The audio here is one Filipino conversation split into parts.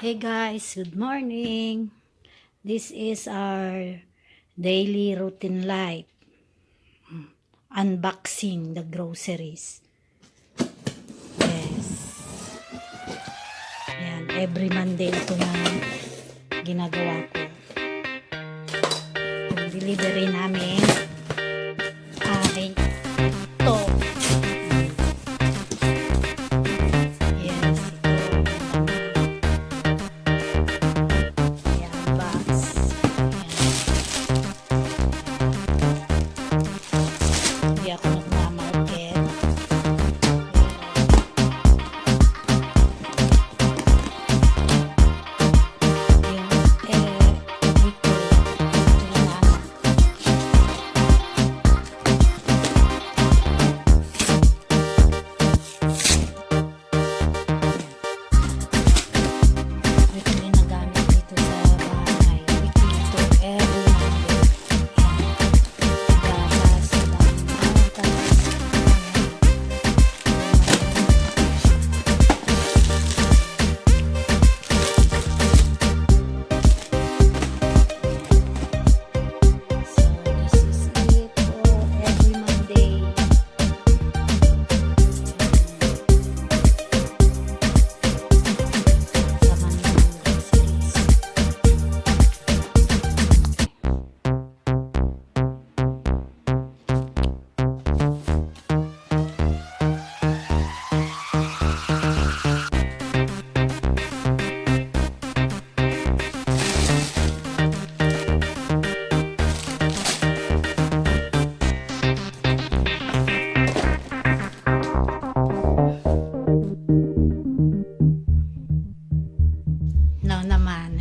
Hey guys, good morning. This is our daily routine life. Unboxing the groceries. Yes. Yan, every Monday ito na ginagawa ko. Yung delivery namin ay ito. Yes, ito. Yan, box. Hindi ako nagmamarket.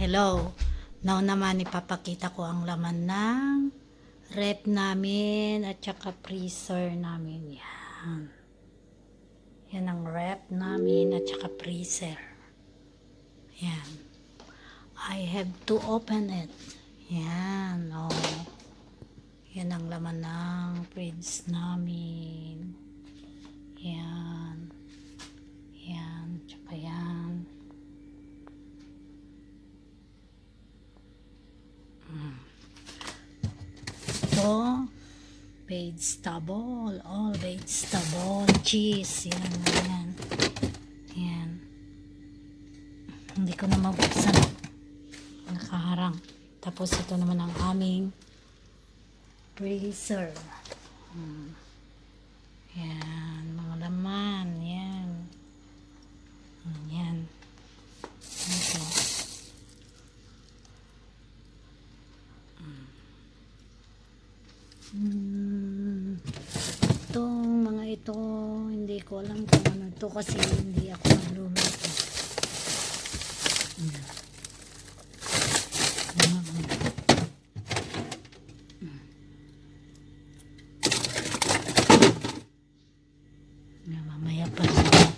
Hello. Now naman ipapakita ko ang laman ng rep namin at saka freezer namin. Yan. Yan ang rep namin at saka freezer. Yan. I have to open it. Yan. Oh. Yan ang laman ng fridge namin. Yan. Yan. Tsaka yan. Ito, vegetable, all vegetable, cheese, yan, yan, yan. Hindi ko na mabuksan, nakaharang. Tapos ito naman ang aming freezer. Yan, mga laman, yan. Yan. Ito. Itong mga ito hindi ko alam kung ano ito kasi hindi ako nagluluto. Mamaya pa rin natin.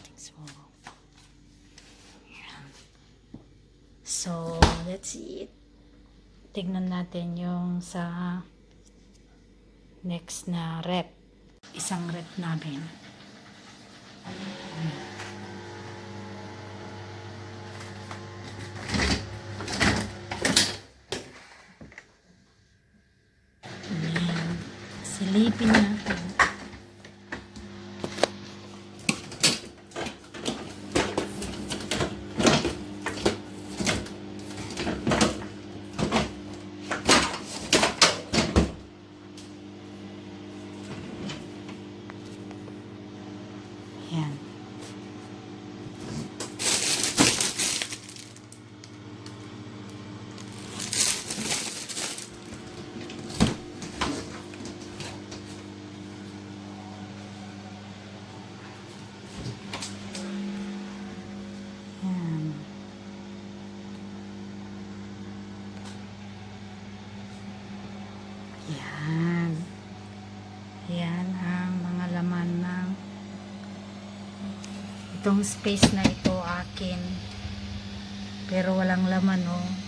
So that's it. Tignan natin yung sa next na rep. Isang rep namin. Ayan. Silipin natin. Yan. Yan. Yan. Yan ang mga laman ng itong space na ito akin, pero walang laman, oh.